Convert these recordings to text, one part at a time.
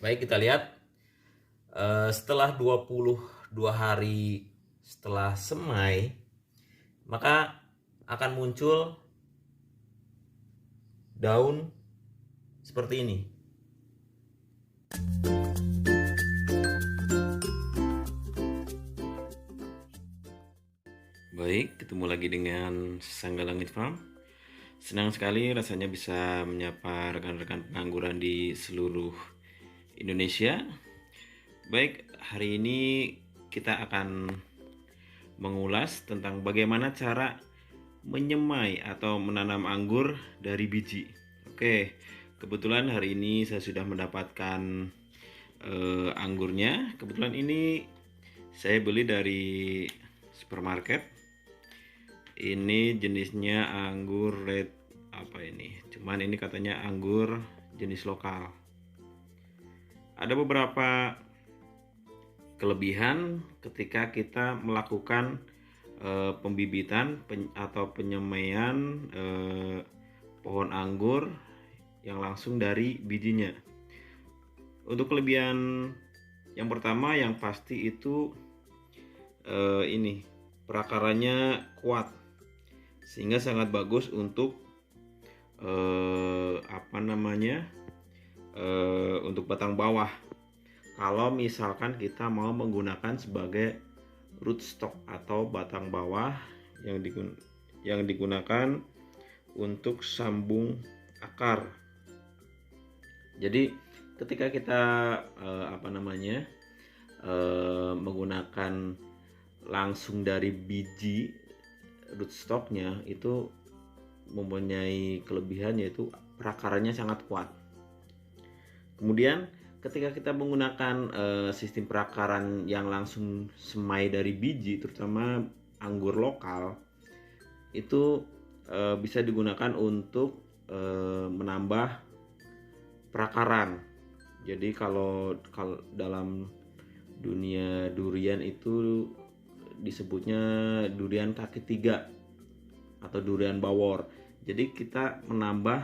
Baik, kita lihat setelah 22 hari setelah semai, maka akan muncul daun seperti ini. Baik, ketemu lagi dengan Sangga Langit Farm. Senang sekali rasanya bisa menyapa rekan-rekan pengangguran di seluruh Indonesia. Baik, hari ini kita akan mengulas tentang bagaimana cara menyemai atau menanam anggur dari biji. Oke, kebetulan hari ini saya sudah mendapatkan anggurnya. Kebetulan ini saya beli dari supermarket. Ini jenisnya anggur red apa ini? Cuman ini katanya anggur jenis lokal. Ada beberapa kelebihan ketika kita melakukan pembibitan atau penyemaian pohon anggur yang langsung dari bijinya. Untuk kelebihan yang pertama yang pasti itu ini perakarannya kuat, sehingga sangat bagus untuk untuk batang bawah. Kalau misalkan kita mau menggunakan sebagai rootstock atau batang bawah yang digunakan untuk sambung akar. Jadi ketika kita menggunakan langsung dari biji rootstocknya, itu mempunyai kelebihan yaitu perakarannya sangat kuat. Kemudian ketika kita menggunakan sistem perakaran yang langsung semai dari biji, terutama anggur lokal, itu bisa digunakan untuk menambah perakaran. Jadi kalau dalam dunia durian itu disebutnya durian kaki tiga atau durian bawor. Jadi kita menambah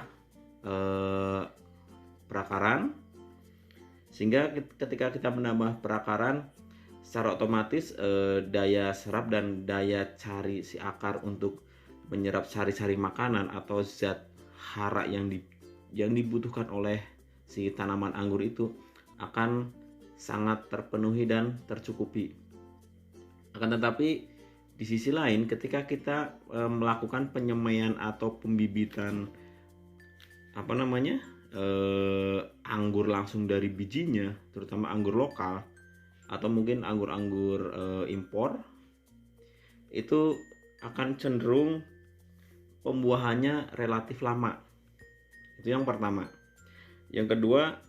perakaran, sehingga ketika kita menambah perakaran secara otomatis daya serap dan daya cari si akar untuk menyerap sari-sari makanan atau zat hara yang dibutuhkan oleh si tanaman anggur itu akan sangat terpenuhi dan tercukupi. Akan tetapi di sisi lain, ketika kita melakukan penyemaian atau pembibitan anggur langsung dari bijinya, terutama anggur lokal atau mungkin anggur-anggur impor, itu akan cenderung pembuahannya relatif lama. Itu yang pertama. Yang kedua,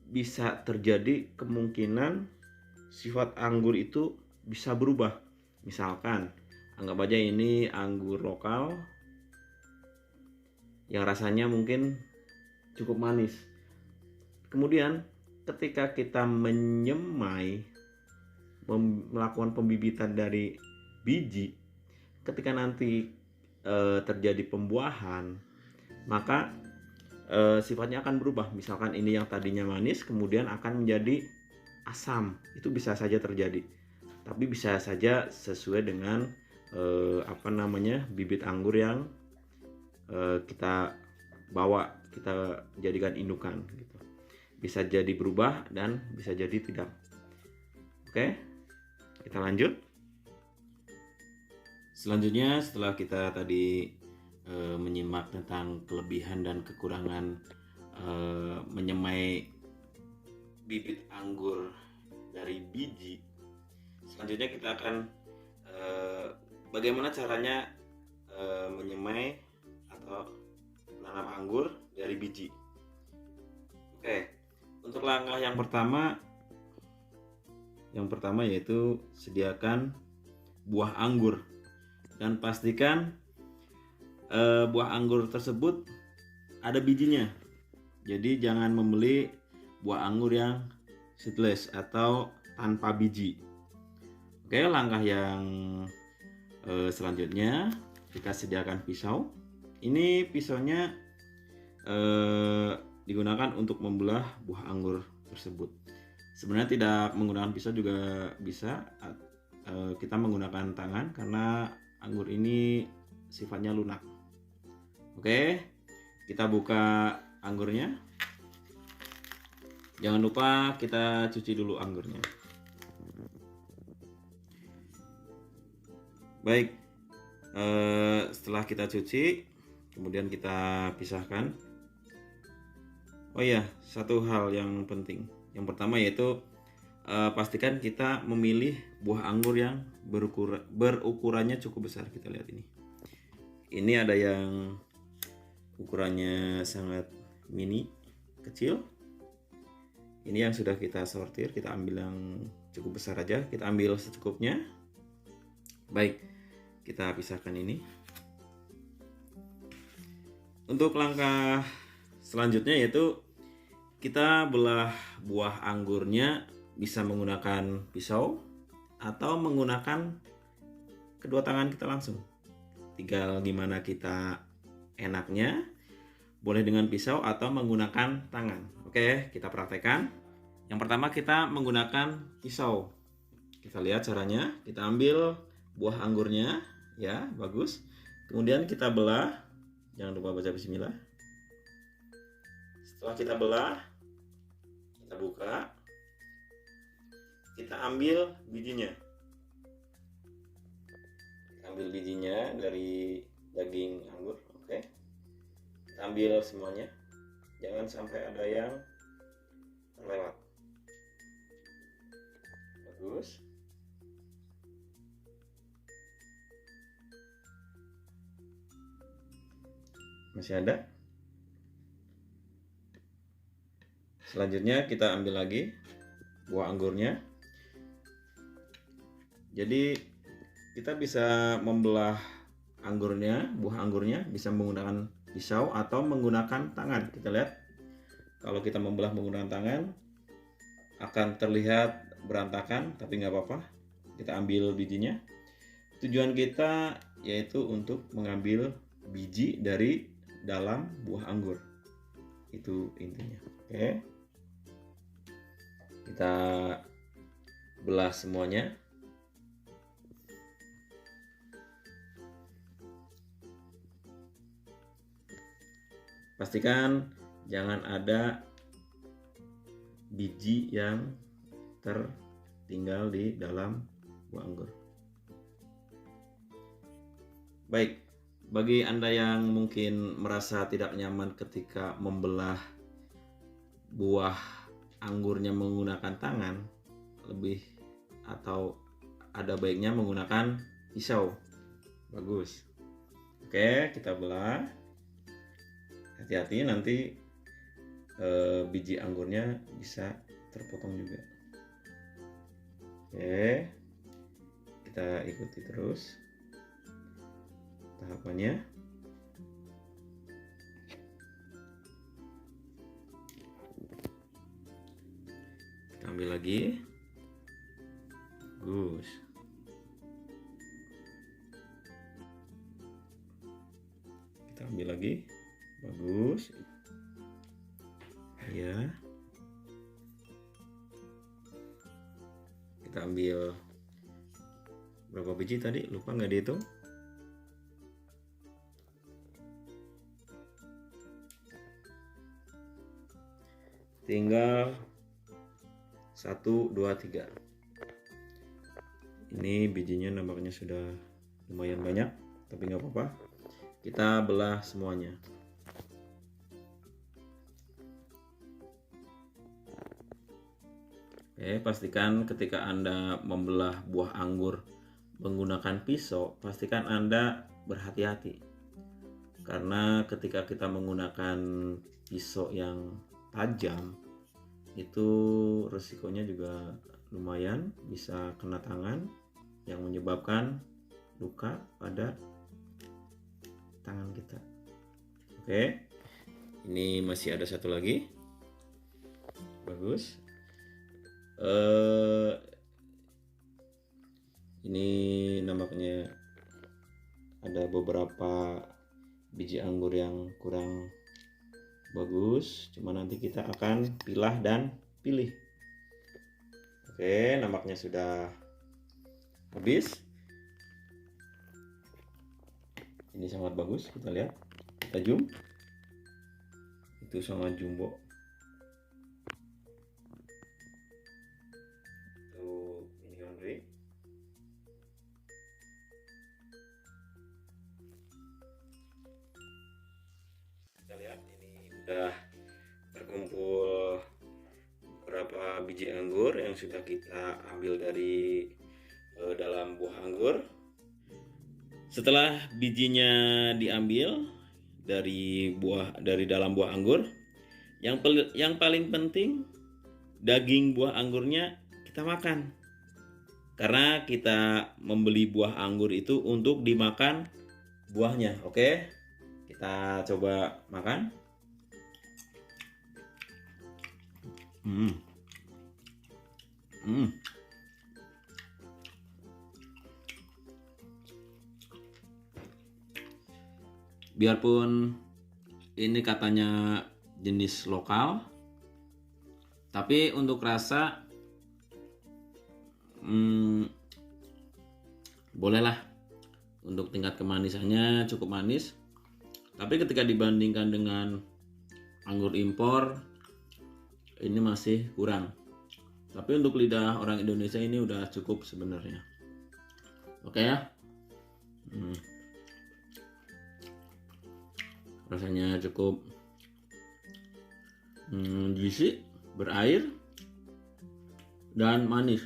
bisa terjadi kemungkinan sifat anggur itu bisa berubah. Misalkan anggap aja ini anggur lokal yang rasanya mungkin cukup manis. Kemudian ketika kita melakukan pembibitan dari biji, ketika nanti terjadi pembuahan, maka sifatnya akan berubah. Misalkan ini yang tadinya manis kemudian akan menjadi asam. Itu bisa saja terjadi, tapi bisa saja sesuai dengan bibit anggur yang kita bawa, kita jadikan indukan gitu. Bisa jadi berubah dan bisa jadi tidak. Oke, kita lanjut. Selanjutnya, setelah kita tadi menyimak tentang kelebihan dan kekurangan menyemai bibit anggur dari biji, selanjutnya kita akan bagaimana caranya menyemai atau menanam anggur dari biji. Oke, untuk langkah yang pertama yaitu sediakan buah anggur dan pastikan buah anggur tersebut ada bijinya. Jadi jangan membeli buah anggur yang seedless atau tanpa biji. Oke, langkah yang selanjutnya, kita sediakan pisau. Ini pisaunya digunakan untuk membelah buah anggur tersebut. Sebenarnya tidak menggunakan pisau juga bisa, kita menggunakan tangan karena anggur ini sifatnya lunak. Oke, kita buka anggurnya. Jangan lupa kita cuci dulu anggurnya. Baik, setelah kita cuci, kemudian kita pisahkan. Oh iya, satu hal yang penting. Yang pertama yaitu pastikan kita memilih buah anggur yang berukurannya cukup besar. Kita lihat ini. Ini ada yang ukurannya sangat mini, kecil. Ini yang sudah kita sortir, kita ambil yang cukup besar aja, kita ambil secukupnya. Baik, kita pisahkan ini. Untuk langkah selanjutnya yaitu kita belah buah anggurnya, bisa menggunakan pisau atau menggunakan kedua tangan kita langsung. Tinggal gimana kita enaknya, boleh dengan pisau atau menggunakan tangan. Oke, kita praktekkan. Yang pertama kita menggunakan pisau. Kita lihat caranya. Kita ambil buah anggurnya, ya, bagus. Kemudian kita belah. Jangan lupa baca bismillah. Setelah kita belah, kita buka. Kita ambil bijinya. Kita ambil bijinya dari daging anggur, oke. Kita ambil semuanya, jangan sampai ada yang terlewat. Bagus. Masih ada. Selanjutnya kita ambil lagi buah anggurnya. Jadi kita bisa membelah anggurnya, buah anggurnya bisa menggunakan pisau atau menggunakan tangan. Kita lihat, kalau kita membelah menggunakan tangan akan terlihat berantakan, tapi nggak apa-apa. Kita ambil bijinya. Tujuan kita yaitu untuk mengambil biji dari dalam buah anggur. Itu intinya. Oke. Kita belah semuanya. Pastikan jangan ada biji yang tertinggal di dalam buah anggur. Baik, bagi Anda yang mungkin merasa tidak nyaman ketika membelah buah anggurnya menggunakan tangan, lebih atau ada baiknya menggunakan pisau. Bagus. Oke, kita belah. Hati-hati nanti biji anggurnya bisa terpotong juga. Oke, kita ikuti terus tahapannya. Kita ambil lagi. Bagus. Kita ambil lagi. Bagus. Ya. Kita ambil berapa biji tadi? Lupa nggak dihitung? Tinggal 1, 2, 3. Ini bijinya nampaknya sudah lumayan banyak, tapi nggak apa-apa. Kita belah semuanya. Oke, pastikan ketika Anda membelah buah anggur menggunakan pisau, pastikan Anda berhati-hati. Karena ketika kita menggunakan pisau yang tajam, itu resikonya juga lumayan, bisa kena tangan yang menyebabkan luka pada tangan kita. Oke, ini masih ada satu lagi. Bagus. Ini nampaknya ada beberapa biji anggur yang kurang bagus, cuma nanti kita akan pilah dan pilih. Oke, nampaknya sudah habis. Ini sangat bagus, kita lihat. Kita zoom. Itu sangat jumbo. Tuh, ini laundry. Kita lihat ini udah terkumpul beberapa biji anggur yang sudah kita ambil dari dalam buah anggur. Setelah bijinya diambil dari dalam buah anggur, yang paling penting daging buah anggurnya kita makan. Karena kita membeli buah anggur itu untuk dimakan buahnya. Oke, kita coba makan. Biarpun ini katanya jenis lokal, tapi untuk rasa bolehlah. Untuk tingkat kemanisannya cukup manis, tapi ketika dibandingkan dengan anggur impor ini masih kurang. Tapi untuk lidah orang Indonesia ini udah cukup sebenarnya. Oke ya. Rasanya cukup juicy, berair, dan manis.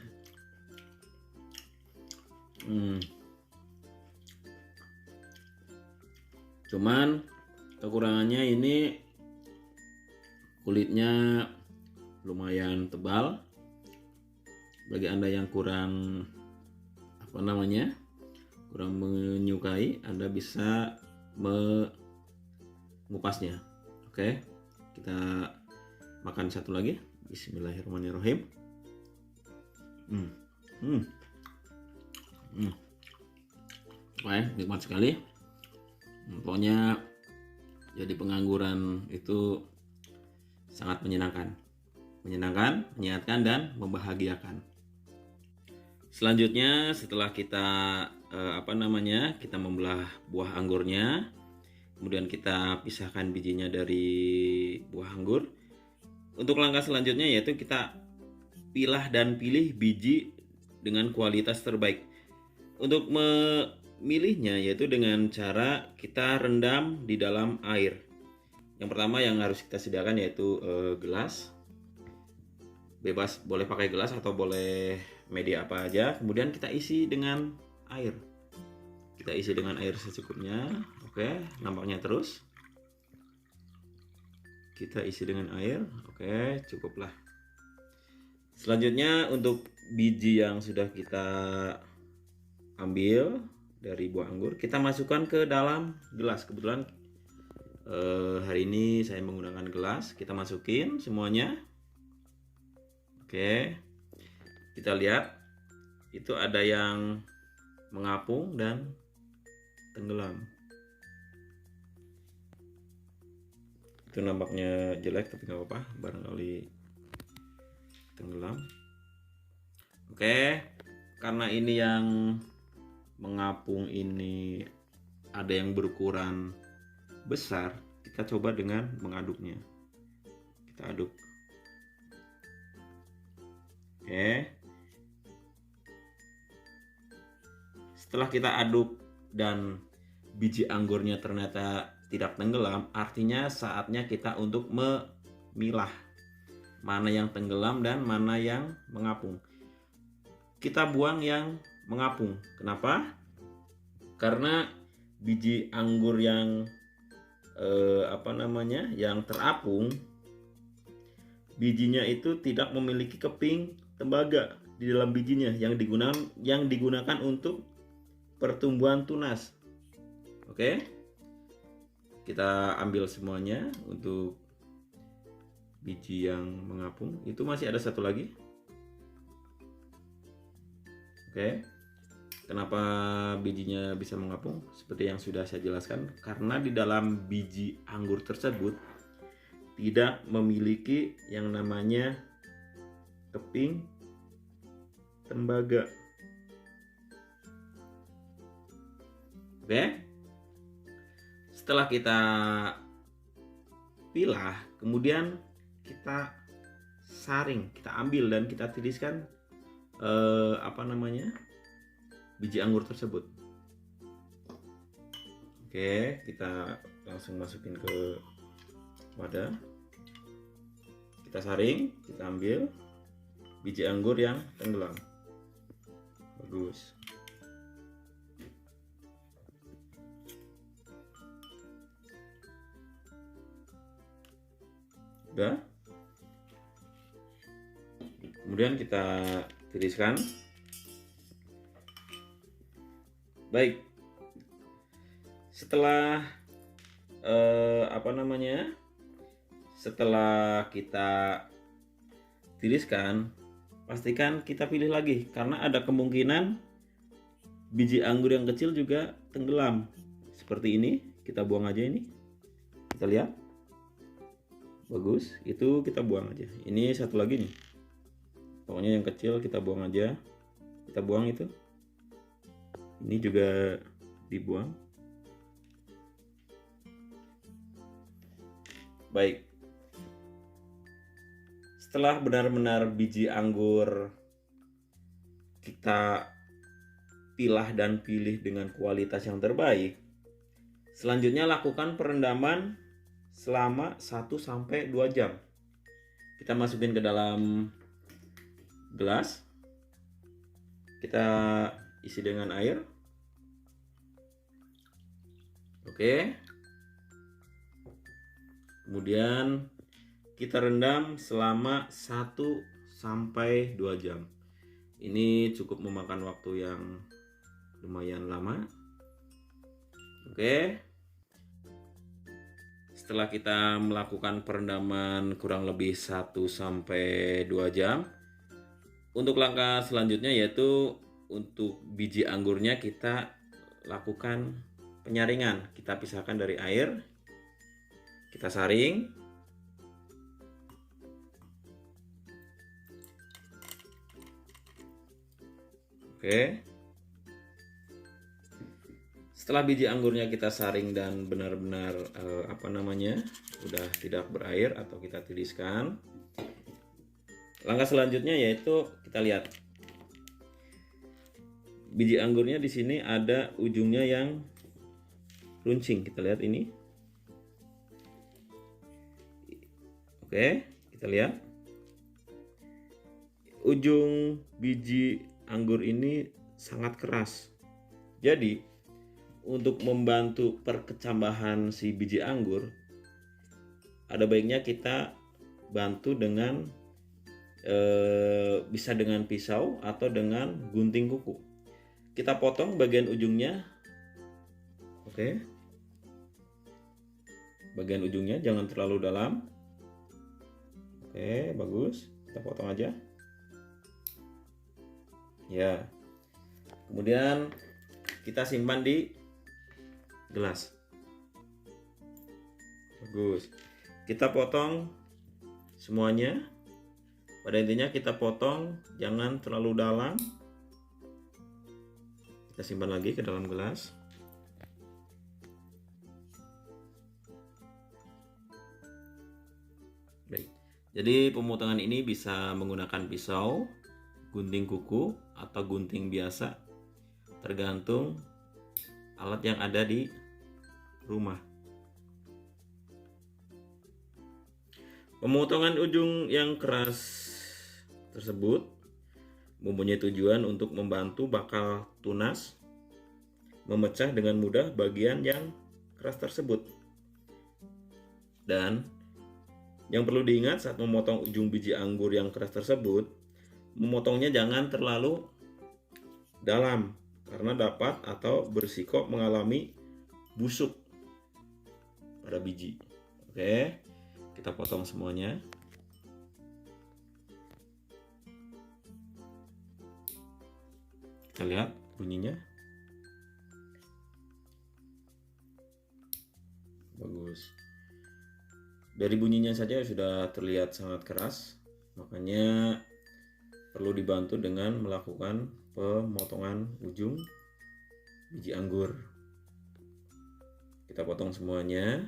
Cuman kekurangannya ini kulitnya lumayan tebal. Bagi Anda yang kurang kurang menyukai, Anda bisa mengupasnya. Oke, kita makan satu lagi. Bismillahirrahmanirrahim. Oke, nikmat sekali. Pokoknya jadi pengangguran itu sangat menyenangkan, menyenangkan, dan membahagiakan. Selanjutnya setelah kita kita membelah buah anggurnya, kemudian kita pisahkan bijinya dari buah anggur. Untuk langkah selanjutnya yaitu kita pilah dan pilih biji dengan kualitas terbaik. Untuk memilihnya yaitu dengan cara kita rendam di dalam air. Yang pertama yang harus kita sediakan yaitu gelas. Bebas, boleh pakai gelas atau boleh media apa aja. Kemudian kita isi dengan air. Kita isi dengan air secukupnya. Oke, nampaknya terus. Kita isi dengan air. Oke, cukuplah. Selanjutnya untuk biji yang sudah kita ambil dari buah anggur, kita masukkan ke dalam gelas. Kebetulan hari ini saya menggunakan gelas. Kita masukin semuanya. Oke, kita lihat itu ada yang mengapung dan tenggelam. Itu nampaknya jelek tapi nggak apa-apa, barangkali tenggelam. Oke, karena ini yang mengapung ini ada yang berukuran besar, kita coba dengan mengaduknya. Kita aduk. Oke. Setelah kita aduk dan biji anggurnya ternyata tidak tenggelam, artinya saatnya kita untuk memilah mana yang tenggelam dan mana yang mengapung. Kita buang yang mengapung. Kenapa? Karena biji anggur yang yang terapung, bijinya itu tidak memiliki keping tembaga di dalam bijinya yang digunakan untuk pertumbuhan tunas. Oke, kita ambil semuanya. Untuk biji yang mengapung itu masih ada satu lagi. Oke, kenapa bijinya bisa mengapung? Seperti yang sudah saya jelaskan, karena di dalam biji anggur tersebut tidak memiliki yang namanya keping tembaga. Oke. Setelah kita pilah, kemudian kita saring, kita ambil dan kita tiriskan biji anggur tersebut. Oke, kita langsung masukin ke wadah. Kita saring, kita ambil biji anggur yang tenggelam. Bagus. Udah. Kemudian kita tiriskan. Baik. Setelah setelah kita tiriskan, pastikan kita pilih lagi karena ada kemungkinan biji anggur yang kecil juga tenggelam. Seperti ini, kita buang aja ini. Kita lihat. Bagus, itu kita buang aja. Ini satu lagi nih. Pokoknya yang kecil kita buang aja. Kita buang itu. Ini juga dibuang. Baik. Setelah benar-benar biji anggur kita pilah dan pilih dengan kualitas yang terbaik, selanjutnya lakukan perendaman selama 1-2 jam. Kita masukin ke dalam gelas. Kita isi dengan air. Oke. Kemudian kita rendam selama 1-2 jam. Ini cukup memakan waktu yang lumayan lama. Oke. Setelah kita melakukan perendaman kurang lebih 1-2 jam, untuk langkah selanjutnya yaitu untuk biji anggurnya kita lakukan penyaringan. Kita pisahkan dari air, kita saring. Oke. Setelah biji anggurnya kita saring dan benar-benar udah tidak berair atau kita tiriskan, langkah selanjutnya yaitu kita lihat biji anggurnya di sini ada ujungnya yang runcing. Kita lihat ini. Oke, kita lihat ujung biji anggur ini sangat keras. Jadi untuk membantu perkecambahan si biji anggur, ada baiknya kita bantu dengan bisa dengan pisau atau dengan gunting kuku. Kita potong bagian ujungnya. Oke. Bagian ujungnya jangan terlalu dalam. Oke, bagus. Kita potong aja. Ya. Kemudian kita simpan di gelas. Bagus. Kita potong semuanya. Pada intinya kita potong jangan terlalu dalam. Kita simpan lagi ke dalam gelas. Baik. Jadi pemotongan ini bisa menggunakan pisau, gunting kuku, atau gunting biasa, tergantung alat yang ada di rumah. Pemotongan ujung yang keras tersebut mempunyai tujuan untuk membantu bakal tunas memecah dengan mudah bagian yang keras tersebut. Dan yang perlu diingat saat memotong ujung biji anggur yang keras tersebut, memotongnya jangan terlalu dalam karena dapat atau berisiko mengalami busuk pada biji. Oke, kita potong semuanya. Kita lihat bunyinya. Bagus. Dari bunyinya saja sudah terlihat sangat keras. Makanya perlu dibantu dengan melakukan pemotongan ujung biji anggur. Kita potong semuanya.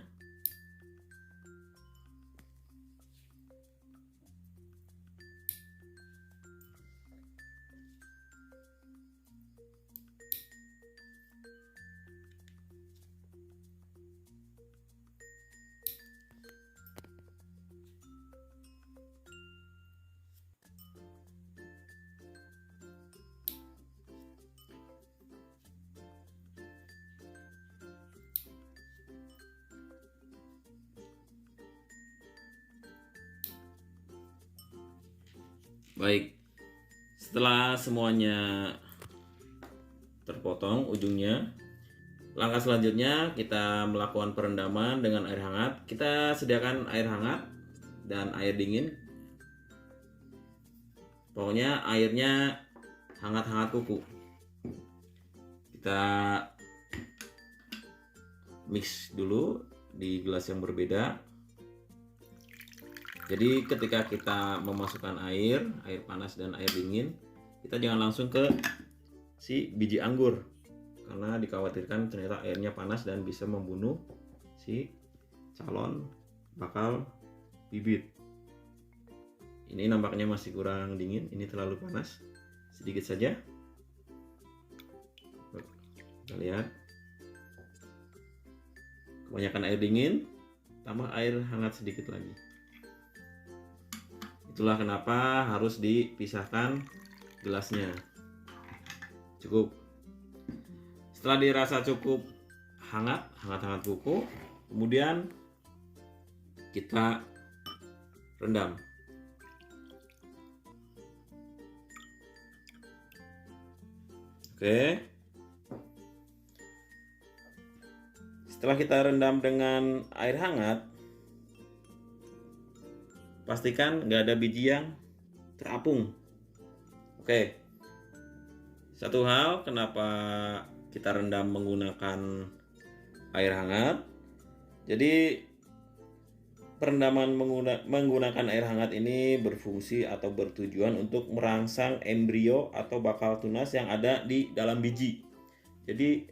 Baik, setelah semuanya terpotong ujungnya, langkah selanjutnya kita melakukan perendaman dengan air hangat. Kita sediakan air hangat dan air dingin. Pokoknya airnya hangat-hangat kuku. Kita mix dulu di gelas yang berbeda. Jadi ketika kita memasukkan air panas dan air dingin, kita jangan langsung ke si biji anggur, karena dikhawatirkan ternyata airnya panas dan bisa membunuh si calon bakal bibit. Ini nampaknya masih kurang dingin, ini terlalu panas. Sedikit saja. Kita lihat. Kebanyakan air dingin, tambah air hangat sedikit lagi. Itulah kenapa harus dipisahkan gelasnya. Cukup. Setelah dirasa cukup hangat kuku, kemudian kita rendam. Oke. Setelah kita rendam dengan air hangat, pastikan nggak ada biji yang terapung. Oke. Satu hal kenapa kita rendam menggunakan air hangat. Jadi perendaman menggunakan air hangat ini berfungsi atau bertujuan untuk merangsang embrio atau bakal tunas yang ada di dalam biji. Jadi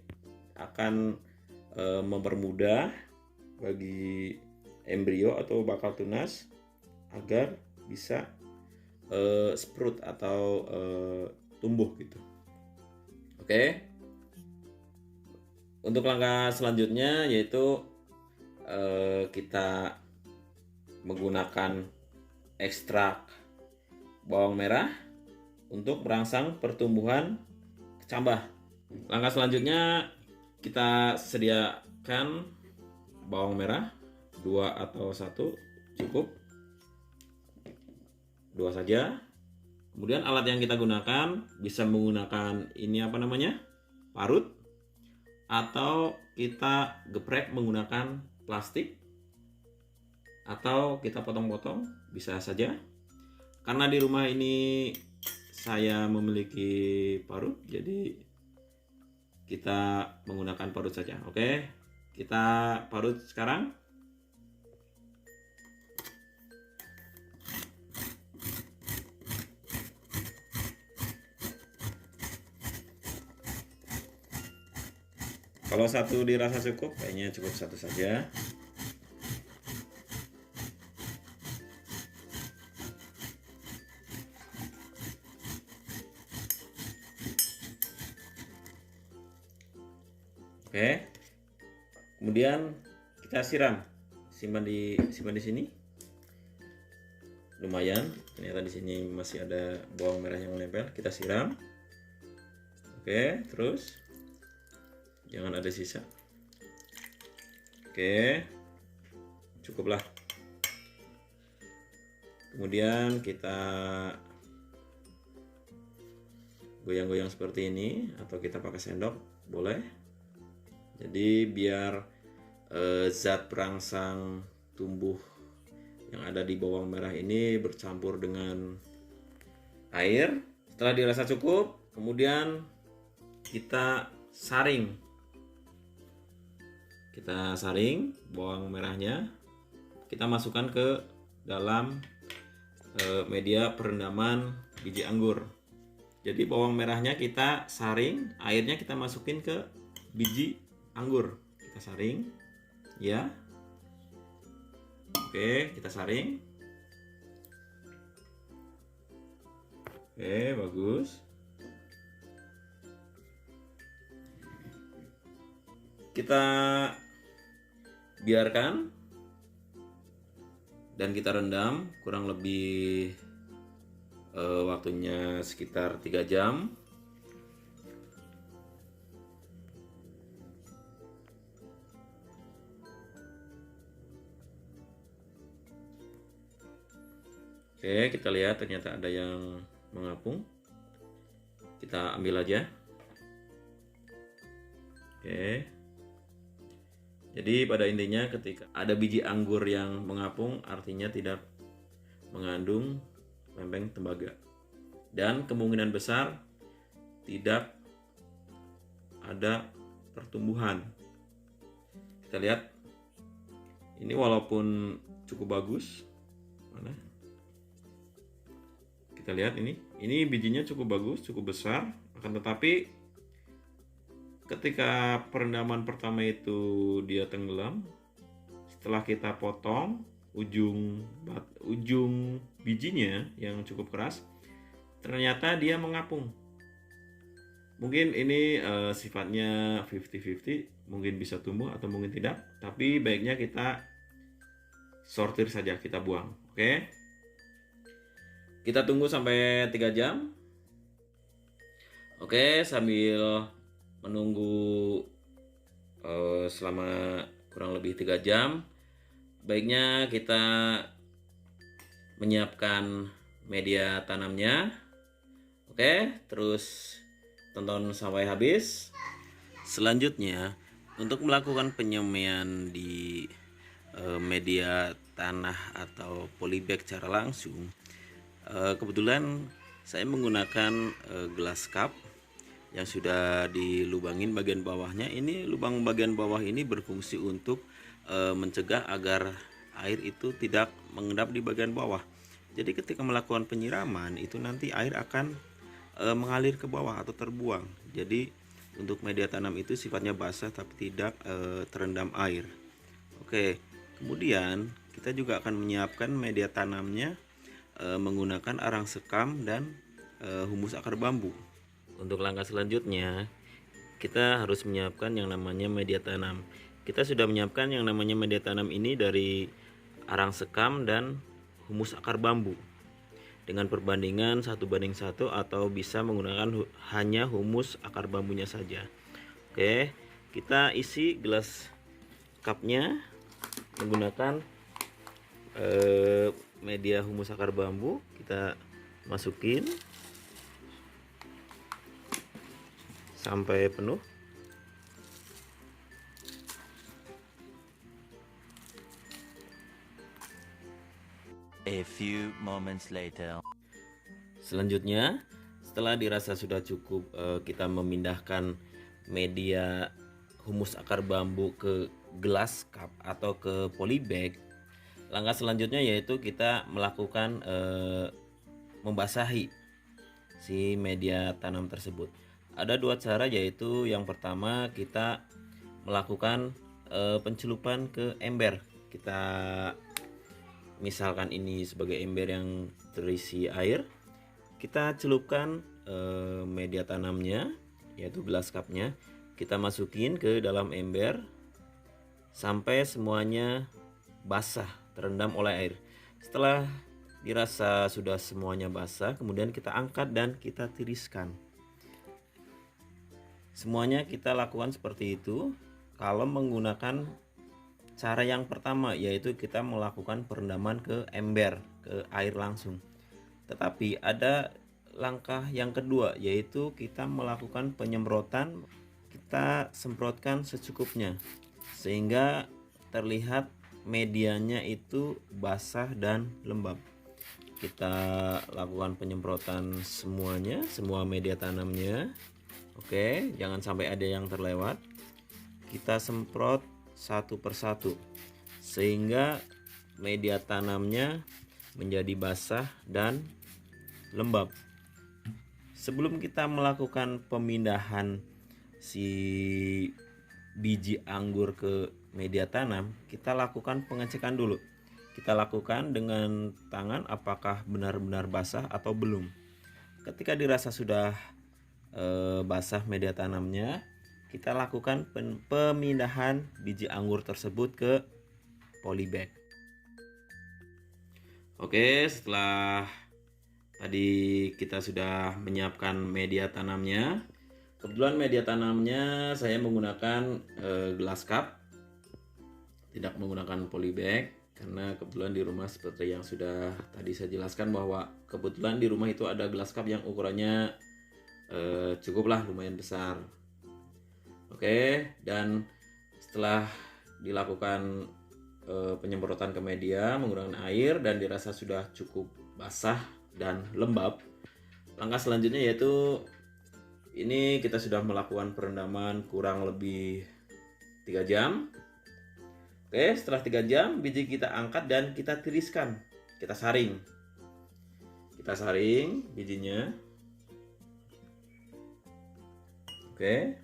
akan mempermudah bagi embrio atau bakal tunas agar bisa sprout atau tumbuh gitu. Oke. Untuk langkah selanjutnya yaitu kita menggunakan ekstrak bawang merah untuk merangsang pertumbuhan kecambah. Langkah selanjutnya kita sediakan bawang merah 2 atau 1 cukup. 2 saja. Kemudian alat yang kita gunakan bisa menggunakan ini parut, atau kita geprek menggunakan plastik, atau kita potong-potong bisa saja. Karena di rumah ini saya memiliki parut, jadi kita menggunakan parut saja. Oke, kita parut sekarang. Kalau satu dirasa cukup, kayaknya cukup satu saja. Oke. Kemudian kita simpan di sini. Lumayan, ternyata di sini masih ada bawang merah yang menempel. Kita siram. Oke, terus jangan ada sisa. Oke, cukuplah. Kemudian kita goyang-goyang seperti ini, atau kita pakai sendok boleh. Jadi biar zat perangsang tumbuh yang ada di bawang merah ini bercampur dengan air. Setelah dirasa cukup, kemudian kita saring. Kita saring bawang merahnya, kita masukkan ke dalam media perendaman biji anggur. Jadi bawang merahnya kita saring, airnya kita masukin ke biji anggur. Kita saring, ya. Oke, kita saring. Oke, bagus. Kita biarkan dan kita rendam kurang lebih waktunya sekitar 3 jam. Oke, kita lihat ternyata ada yang mengapung. Kita ambil aja. Oke. Jadi pada intinya ketika ada biji anggur yang mengapung artinya tidak mengandung lempeng tembaga. Dan kemungkinan besar tidak ada pertumbuhan. Kita lihat. Ini walaupun cukup bagus. Mana? Kita lihat ini bijinya cukup bagus, cukup besar, akan tetapi ketika perendaman pertama itu dia tenggelam, setelah kita potong ujung bijinya yang cukup keras, ternyata dia mengapung. Mungkin ini sifatnya 50-50, mungkin bisa tumbuh atau mungkin tidak, tapi baiknya kita sortir saja, kita buang. Oke. Kita tunggu sampai 3 jam. Oke, sambil menunggu selama kurang lebih 3 jam, baiknya kita menyiapkan media tanamnya. Oke, terus tonton sampai habis. Selanjutnya, untuk melakukan penyemaian di media tanah atau polybag secara langsung, kebetulan saya menggunakan gelas cup yang sudah dilubangin bagian bawahnya. Ini lubang bagian bawah ini berfungsi untuk mencegah agar air itu tidak mengendap di bagian bawah. Jadi ketika melakukan penyiraman itu nanti air akan mengalir ke bawah atau terbuang. Jadi untuk media tanam itu sifatnya basah tapi tidak terendam air. Oke, kemudian kita juga akan menyiapkan media tanamnya menggunakan arang sekam dan humus akar bambu. Untuk langkah selanjutnya kita harus menyiapkan yang namanya media tanam. Kita sudah menyiapkan yang namanya media tanam ini dari arang sekam dan humus akar bambu dengan perbandingan 1:1 atau bisa menggunakan hanya humus akar bambunya saja. Oke, kita isi gelas cupnya menggunakan media humus akar bambu. Kita masukin sampai penuh. A few moments later. Selanjutnya, setelah dirasa sudah cukup, kita memindahkan media humus akar bambu ke gelas cup atau ke polybag. Langkah selanjutnya yaitu kita melakukan membasahi si media tanam tersebut. Ada 2 cara, yaitu yang pertama kita melakukan pencelupan ke ember. Kita misalkan ini sebagai ember yang terisi air, kita celupkan media tanamnya yaitu gelas cupnya, kita masukin ke dalam ember sampai semuanya basah terendam oleh air. Setelah dirasa sudah semuanya basah, kemudian kita angkat dan kita tiriskan. Semuanya kita lakukan seperti itu kalau menggunakan cara yang pertama, yaitu kita melakukan perendaman ke ember, ke air langsung. Tetapi ada langkah yang kedua, yaitu kita melakukan penyemprotan. Kita semprotkan secukupnya sehingga terlihat medianya itu basah dan lembab. Kita lakukan penyemprotan semuanya, semua media tanamnya. Oke, jangan sampai ada yang terlewat. Kita semprot satu persatu sehingga media tanamnya menjadi basah dan lembab. sebelum kita melakukan pemindahan si biji anggur ke media tanam, kita lakukan pengecekan dulu. Kita lakukan dengan tangan apakah benar-benar basah atau belum. Ketika dirasa sudah basah media tanamnya, kita lakukan pemindahan biji anggur tersebut ke polybag. Oke, setelah tadi kita sudah menyiapkan media tanamnya. Kebetulan media tanamnya saya menggunakan glass cup, tidak menggunakan polybag, karena kebetulan di rumah seperti yang sudah tadi saya jelaskan bahwa kebetulan di rumah itu ada glass cup yang ukurannya cukuplah lumayan besar. Oke, dan setelah dilakukan penyemprotan ke media menggunakan air dan dirasa sudah cukup basah dan lembab, langkah selanjutnya yaitu ini kita sudah melakukan perendaman kurang lebih 3 jam. Oke, setelah 3 jam biji kita angkat dan kita tiriskan, kita saring. Kita saring bijinya. Oke.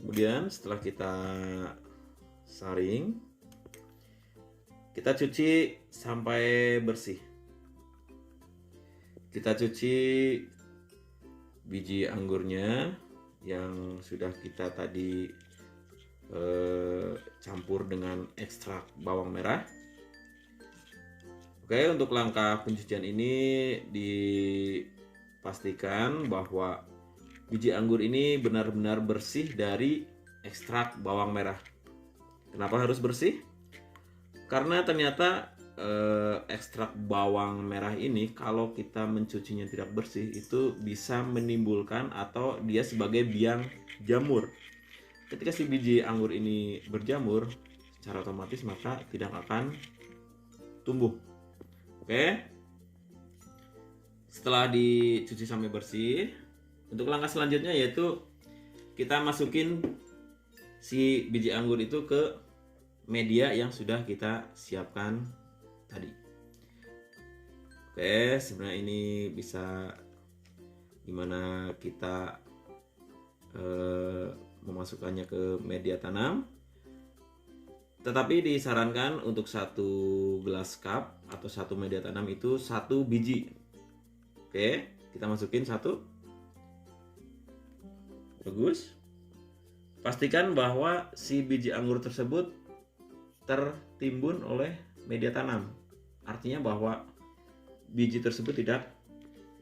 Kemudian setelah kita saring, kita cuci sampai bersih. Kita cuci biji anggurnya yang sudah kita tadi campur dengan ekstrak bawang merah. Oke, untuk langkah pencucian ini dipastikan bahwa biji anggur ini benar-benar bersih dari ekstrak bawang merah. Kenapa harus bersih? Karena ternyata ekstrak bawang merah ini kalau kita mencucinya tidak bersih itu bisa menimbulkan atau dia sebagai biang jamur. Ketika si biji anggur ini berjamur, secara otomatis maka tidak akan tumbuh. Oke. Setelah dicuci sampai bersih, untuk langkah selanjutnya yaitu kita masukin si biji anggur itu ke media yang sudah kita siapkan tadi. Oke, sebenarnya ini bisa dimana kita memasukkannya ke media tanam, tetapi disarankan untuk satu gelas cup atau satu media tanam itu 1 biji. Oke, kita masukin 1. Bagus. Pastikan bahwa si biji anggur tersebut tertimbun oleh media tanam. Artinya bahwa biji tersebut tidak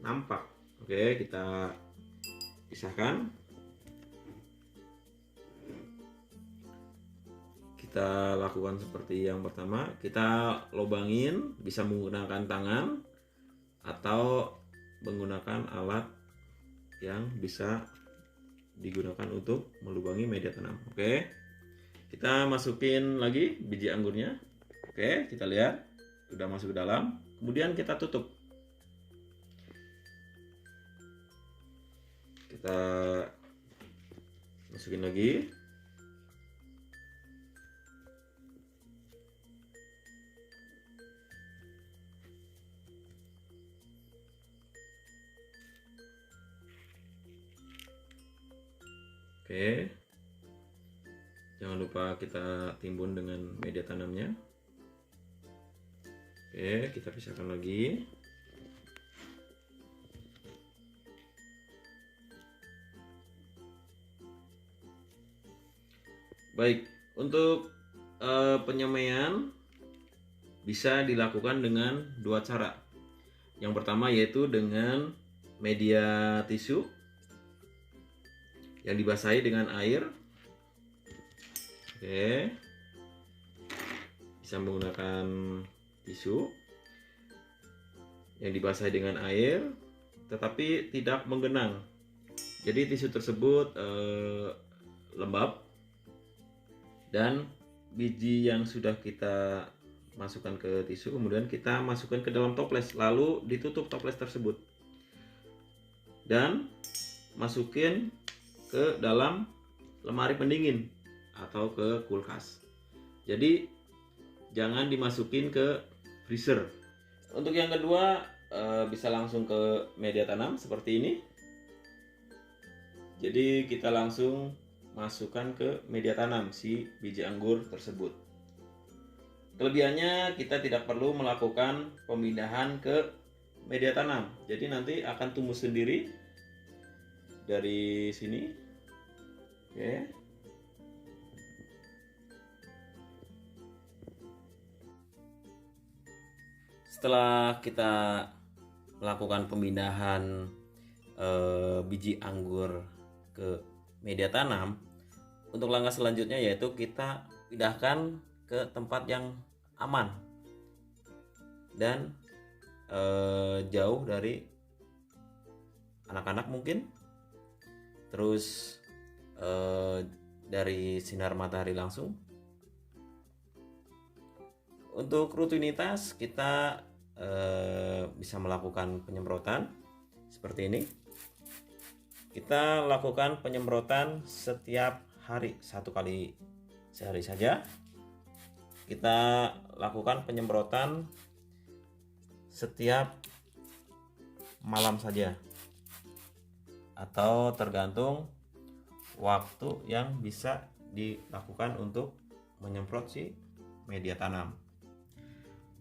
nampak. Oke, kita pisahkan. Kita lakukan seperti yang pertama, kita lobangin, bisa menggunakan tangan atau menggunakan alat yang bisa digunakan untuk melubangi media tanam. Oke, kita masukin lagi biji anggurnya. Oke, kita lihat sudah masuk ke dalam. Kemudian kita tutup. Kita masukin lagi. Oke, jangan lupa kita timbun dengan media tanamnya. Oke, kita pisahkan lagi. Baik, untuk penyemaian bisa dilakukan dengan 2 cara. Yang pertama yaitu dengan media tisu yang dibasahi dengan air. Oke, bisa menggunakan tisu yang dibasahi dengan air tetapi tidak menggenang. Jadi tisu tersebut lembab dan biji yang sudah kita masukkan ke tisu kemudian kita masukkan ke dalam toples, lalu ditutup toples tersebut dan masukin ke dalam lemari pendingin atau ke kulkas. Jadi jangan dimasukin ke freezer. Untuk yang kedua, bisa langsung ke media tanam seperti ini. Jadi kita langsung masukkan ke media tanam si biji anggur tersebut. Kelebihannya kita tidak perlu melakukan pemindahan ke media tanam. Jadi nanti akan tumbuh sendiri dari sini. Oke. Setelah kita melakukan pemindahan biji anggur ke media tanam, untuk langkah selanjutnya yaitu kita pindahkan ke tempat yang aman dan jauh dari anak-anak mungkin, terus dari sinar matahari langsung. Untuk rutinitas kita bisa melakukan penyemprotan seperti ini. Kita lakukan penyemprotan setiap hari, 1 kali sehari saja. Kita lakukan penyemprotan setiap malam saja, atau tergantung waktu yang bisa dilakukan untuk menyemprot si media tanam.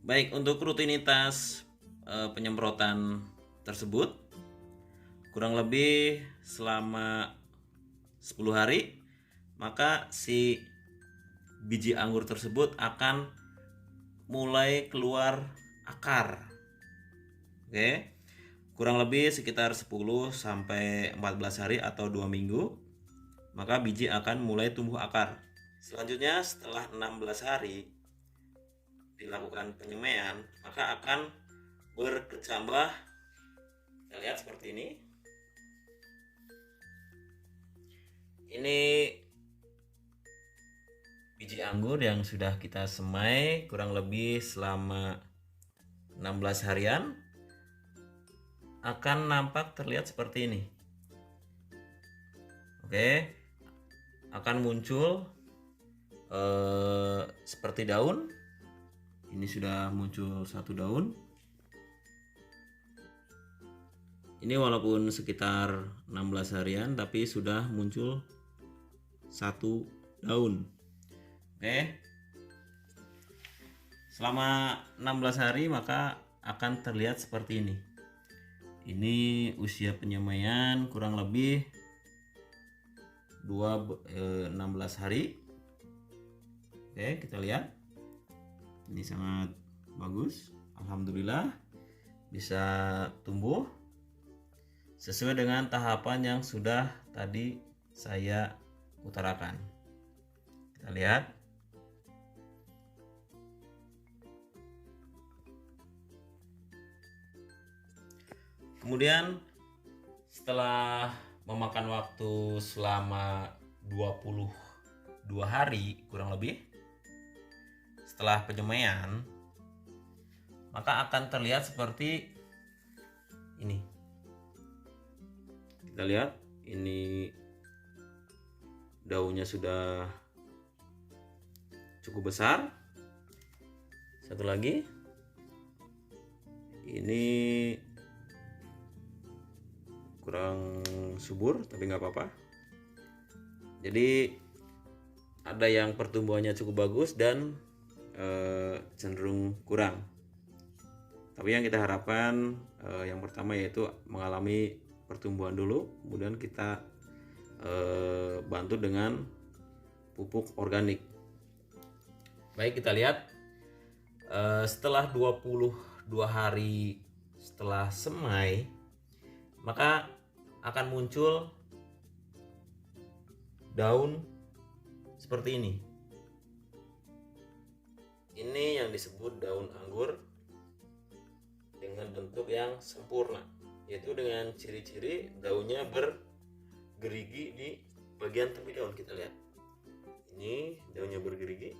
Baik, untuk rutinitas penyemprotan tersebut kurang lebih selama 10 hari, maka si biji anggur tersebut akan mulai keluar akar. Oke. Kurang lebih sekitar 10 sampai 14 hari atau 2 minggu, maka biji akan mulai tumbuh akar. Selanjutnya setelah 16 hari dilakukan penyemaian, maka akan berkecambah. Kita lihat seperti ini. Ini biji anggur yang sudah kita semai kurang lebih selama 16 harian akan nampak terlihat seperti ini. Oke, akan muncul seperti daun. Ini sudah muncul 1 daun. Ini walaupun sekitar 16 harian tapi sudah muncul 1 daun. Oke. Selama 16 hari maka akan terlihat seperti ini. Ini usia penyemaian kurang lebih 16 hari. Oke, kita lihat. Ini sangat bagus. Alhamdulillah bisa tumbuh sesuai dengan tahapan yang sudah tadi saya utarakan. Kita lihat. Kemudian setelah memakan waktu selama 22 hari kurang lebih setelah penyemaian, maka akan terlihat seperti ini. Kita lihat, ini daunnya sudah cukup besar. Satu lagi, ini kurang subur tapi nggak apa-apa. Jadi ada yang pertumbuhannya cukup bagus dan cenderung kurang. Tapi yang kita harapkan yang pertama yaitu mengalami pertumbuhan dulu, kemudian kita bantu dengan pupuk organik. Baik, kita lihat setelah 22 hari setelah semai, maka akan muncul daun seperti ini. Ini yang disebut daun anggur dengan bentuk yang sempurna, yaitu dengan ciri-ciri daunnya bergerigi di bagian tepi daun. Kita lihat, ini daunnya bergerigi.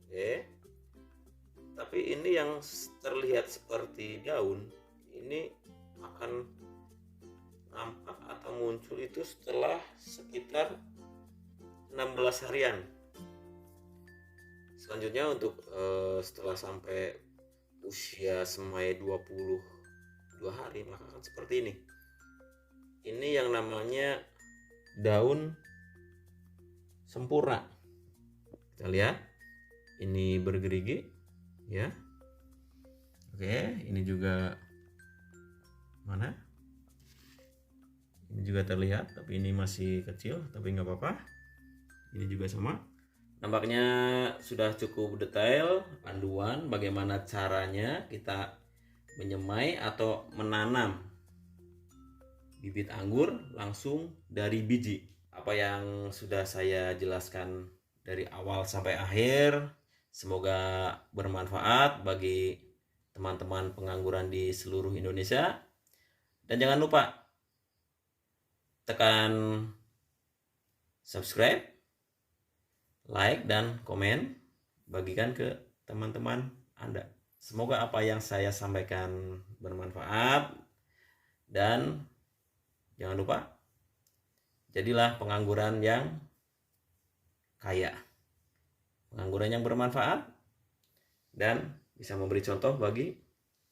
Oke. Tapi ini yang terlihat seperti daun ini akan nampak atau muncul itu setelah sekitar 16 harian. Selanjutnya untuk setelah sampai usia semai 22 hari maka akan seperti ini. Ini yang namanya daun sempurna. Kita lihat, ini bergerigi ya. Oke, ini juga mana? Ini juga terlihat, tapi ini masih kecil, tapi nggak apa-apa. Ini juga sama. Nampaknya sudah cukup detail panduan bagaimana caranya kita menyemai atau menanam bibit anggur langsung dari biji. Apa yang sudah saya jelaskan dari awal sampai akhir semoga bermanfaat bagi teman-teman pengangguran di seluruh Indonesia. Dan jangan lupa tekan subscribe, like, dan komen, bagikan ke teman-teman Anda. Semoga apa yang saya sampaikan bermanfaat, dan jangan lupa jadilah pengangguran yang kaya, pengangguran yang bermanfaat, dan bisa memberi contoh bagi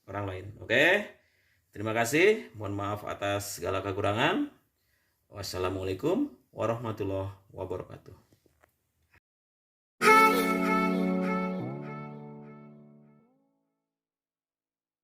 orang lain. Oke, terima kasih. Mohon maaf atas segala kekurangan. Wassalamualaikum warahmatullahi wabarakatuh.